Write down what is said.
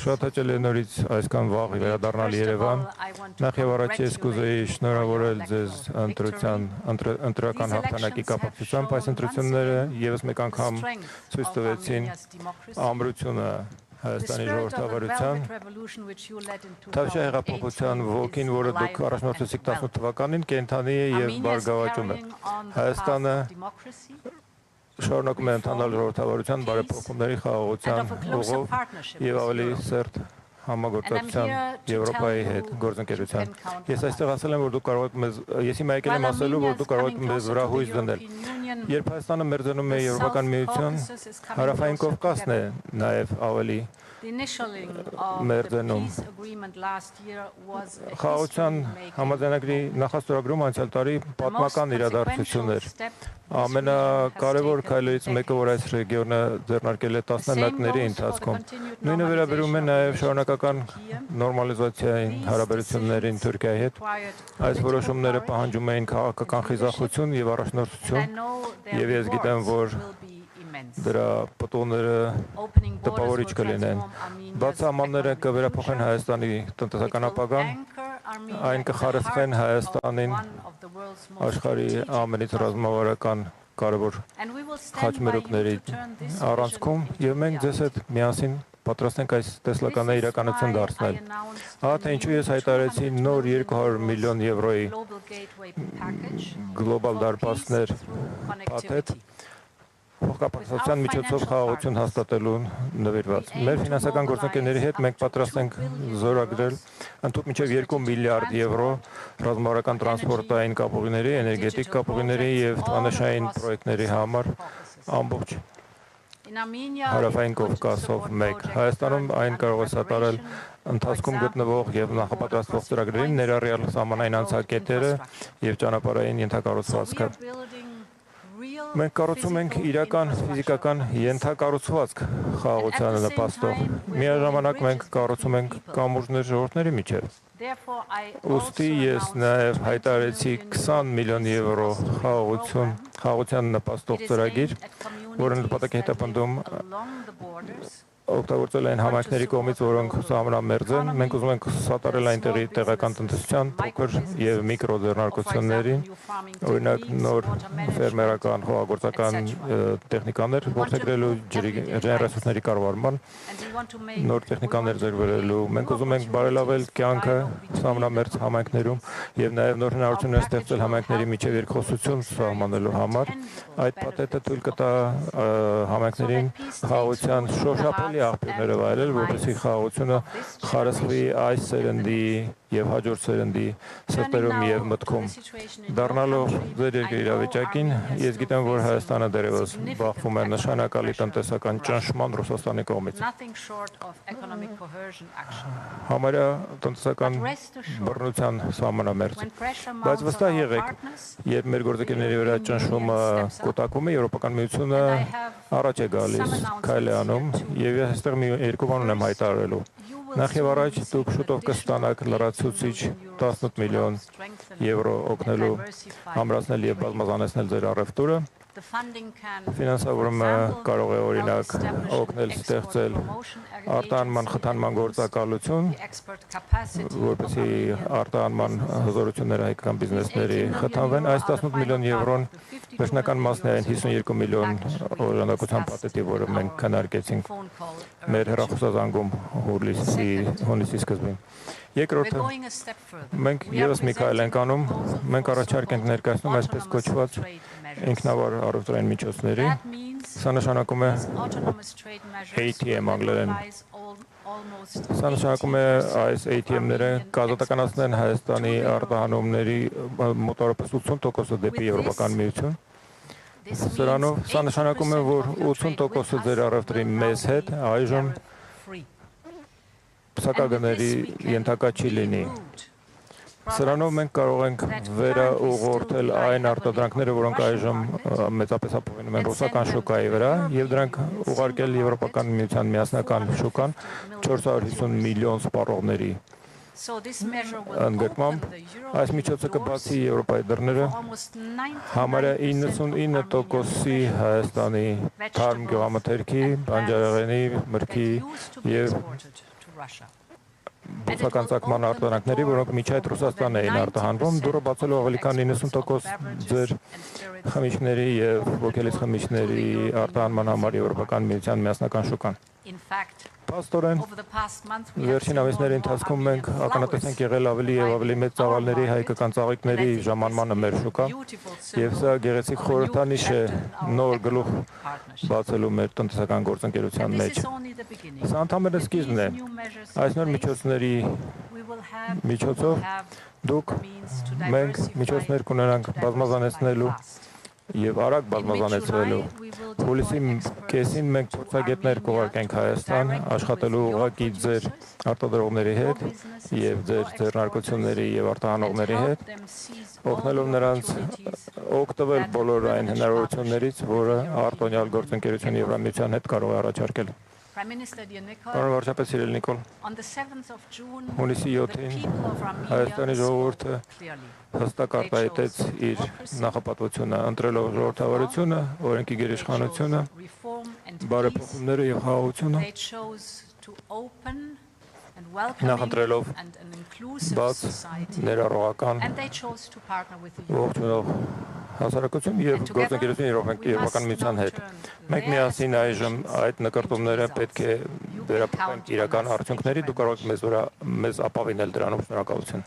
Շատ հաճելի է նորից այսքան վաղ վերադառնալ Երևան։ Նախ եւ առաջ ես կուզեի շնորհավորել ձեզ ընտրական հաղթանակի կապակցությամբ։ Այս ընտրությունները եւս մեկ անգամ ցույց տվեցին ամրությունը Հայաստանի ժողովրդավարության, Թավշյա հեղափոխության ոգին, որը դուք առաջնորդեցիք 18 թվականին, կենդանի է եւ բարգավաճում է։ Հայաստանը շարունակում է ընթանալ ժողովրդավարության բարեփոխումների խաղաղության ուղով եւ ավելի սերտ համագործակցության Եվրոպայի հետ գործընկերության։ Ես այստեղ ասել եմ, որ դուք կարող եք մեզ, ես հիմա եկել եմ ասելու, որ դուք կարող եք մեզ վրա հույս դնել։ Երբ Հայաստանը մերձենում է Եվրոպական միություն, Հարավային Կովկասն է նաեւ ավելի մերձենում։ Խաղաղության համաձայնագրի նախաստորագրումը անցյալ տարի պատմական իրադարձություն էր։ Ամենակարևոր քայլերից մեկը, որ այս ռեգիոնը ձեռնարկել է տասնամյակների ընթացքում։ Նույնը վերաբերում է նաև շարունակական նորմալիզացիայի հարաբերություններին Թուրքիայի հետ։ Այս որոշումները պահանջում էին քաղաքական խիզախություն եւ առաջնորդություն, եւ ես գիտեմ, որ դրա պատոնները տպավորիչ կլինեն։ Բաց սահմանները կվերափոխեն Հայաստանի տնտեսական ապագան, այն կխարսխեն Հայաստանին աշխարհի ամենից ռազմավարական կարևոր խաչմերուկների առանցքում, եւ մենք ձեզ հետ միասին պատրաստ ենք այս տեսլականն իրականություն դարձնել։ Ահա թե ինչու ես հայտարարեցի նոր 200 միլիոն եվրոյի գլոբալ դարպասներ փաթեթ փոխկապակցության միջոցով խաղաղություն հաստատելուն նվիրված։ Մեր ֆինանսական գործընկերների հետ մենք պատրաստ ենք զորագրել ընդհանուր մինչև 2 միլիարդ եվրո ռազմավարական տրանսպորտային կապուղիների, էներգետիկ կապուղիների եւ թվանշային պրոյեկտների համար ամբողջ Հարավային Կովկասով մեկ։ Հայաստանում այն կարող է սատարել ընթացքում գտնվող եւ նախապատրաստվող ծրագրերին, ներառյալ սահմանային անցակետերը եւ ճանապարհային ենթակառուցվածքը։ Մենք կառուցում ենք իրական ֆիզիկական ենթակառուցվածք խաղաղությանը նպաստող։ Միաժամանակ մենք կառուցում ենք կամուրջներ ժողովուրդների միջև։ Ուստի ես նաև հայտարարեցի 20 միլիոն եվրո խաղաղության նպաստող ծրագիր, որը նպատակ է հետապնդում օգտագործել են համայնքների կողմից, որոնք սահմանամերձ են։ Մենք ուզում ենք սատարել այնտեղի տեղական տնտեսության փոքր եւ միկրո ձեռնարկություններին, օրինակ նոր ֆերմերական խոհագործական տեխնիկաներ որդեգրելու, ջրային ռեսուրսների կառավարման, նոր տեխնիկաներ ձեռք բերելու։ Մենք ուզում ենք բարելավել կյանքը սահմանամերձ համայնքներում եւ նաեւ նոր հնարավորություններ ստեղծել համայնքների միջև երկխոսություն սահմանելու համար։ Այդ փաթեթը թույլ կտա համայնքներին խաղաղության շոշափելի աղբյուրները վայելել, որպեսզի խաղաղությունը խարսխվի այս սերնդի եւ հաջորդ սերնդի սրտերում եւ մտքում։ Դառնալով ձեր երկրի իրավիճակին, ես գիտեմ, որ Հայաստանը դեռևս բախվում է նշանակալի տնտեսական ճնշման Ռուսաստանի կողմից։ Համարյա տնտեսական բռնության սահմանամերձ։ Բայց վստահ եղեք, երբ մեր գործընկերների վրա ճնշումը կուտակվում է, Եվրոպական միությունը առաջ է գալիս, քայլ է անում, եւ ես այստեղ մի երկու բան ունեմ հայտարարելու։ Նախ եւ առաջ դուք շուտով կստանաք լրացուցիչ 18 միլիոն եվրո օգնելու ամրացնել եւ բազմազանեցնել ձեր առևտուրը։ Ֆինանսավորումը կարող է օրինակ օգնել ստեղծել արտահանման խթանման գործակալություն, որպեսզի արտահանման հզորությունները հայկական բիզնեսների խթանվեն։ Այս 18 միլիոն եվրոն վերջնական մասն է այն 52 միլիոն օժանդակության փաթեթի, որը մենք քննարկեցինք մեր հեռախոսազանգում հունիսի սկզբին։ Երկրորդը, մենք եւս մի քայլ ենք անում, մենք առաջարկ ենք ներկայացնում այսպես կոչված ինքնավար առևտրային միջոցների։ Սա նշանակում է ATM անգլերեն։ Սա նշանակում է այս ATM-ները կազատականացնեն Հայաստանի արտահանումների մոտավորապես 80%-ը դեպի Եվրոպական միություն։ Սրանով սա նշանակում է, որ 80%-ը ձեր առևտրի մեզ հետ այժմ փսակագների ենթակա չի լինի։ Սրանով մենք կարող ենք վերաուղղորդել այն արտադրանքները, որոնք այժմ մեծապես ապօրինում են ռուսական շուկայի վրա, եւ դրանք ուղարկել Եվրոպական միության միասնական շուկան 450 միլիոն սպառողների։ ընդգրկմամբ այս միջոցը կբացի Եվրոպայի դռները համարյա 99%-ի Հայաստանի թարմ գյուղամթերքի, բանջարեղենի, մրգի եւ բուսական ծագման արտադրանքների, որոնք միջ այդ Ռուսաստանն էին արտահանվում, դուրը բացելու ավելի քան 90% ձեր խմիչքների եւ ոգելից խմիչքների արտահանման համար Եվրոպական միության միասնական շուկան։ Փաստորեն, վերջին ամիսների ընթացքում մենք ականատես ենք եղել ավելի եւ ավելի մեծ ծավալների հայկական ծաղիկների ժամանմանը մեր շուկան, եւ սա գեղեցիկ խորհրդանիշ է նոր գլուխ բացելու մեր տնտեսական գործընկերության մեջ։ Սա ընդհանրապես սկիզբն է։ Այս նոր միջոցների միջոցով դուք մենք միջոցներ կունենանք բազմազանեցնելու եւ արագ բազմազանեցվելու։ Հուլիսի կեսին մենք փորձագետներ կուղարկենք Հայաստան, աշխատելու ուղղակի ձեր արտադրողների հետ եւ ձեր ձեռնարկությունների եւ արտահանողների հետ, օգնելով նրանց օգտվել բոլոր այն հնարավորություններից, որը արտոնյալ գործընկերությունը Եվրամիության հետ կարող է առաջարկել։ Պարոն վարչապետ Սիրել Նիկոլ, հունիսի 7-ին Հայաստանի ժողովուրդը հստակ արտահայտեց իր նախապատվությունը, ընտրելով ժողովրդավարությունը, օրենքի գերիշխանությունը, բարեփոխումները եւ խաղաղությունը, նախընտրելով բաց, ներառողական, ողջունող հասարակություն եւ գործընկերություն Եվրոպական միության հետ։ Մենք միասին այժմ այդ նկարտումները պետք է վերափոխենք իրական արդյունքների, դուք կարող եք մեզ ապավինել դրանով, շնորհակալություն։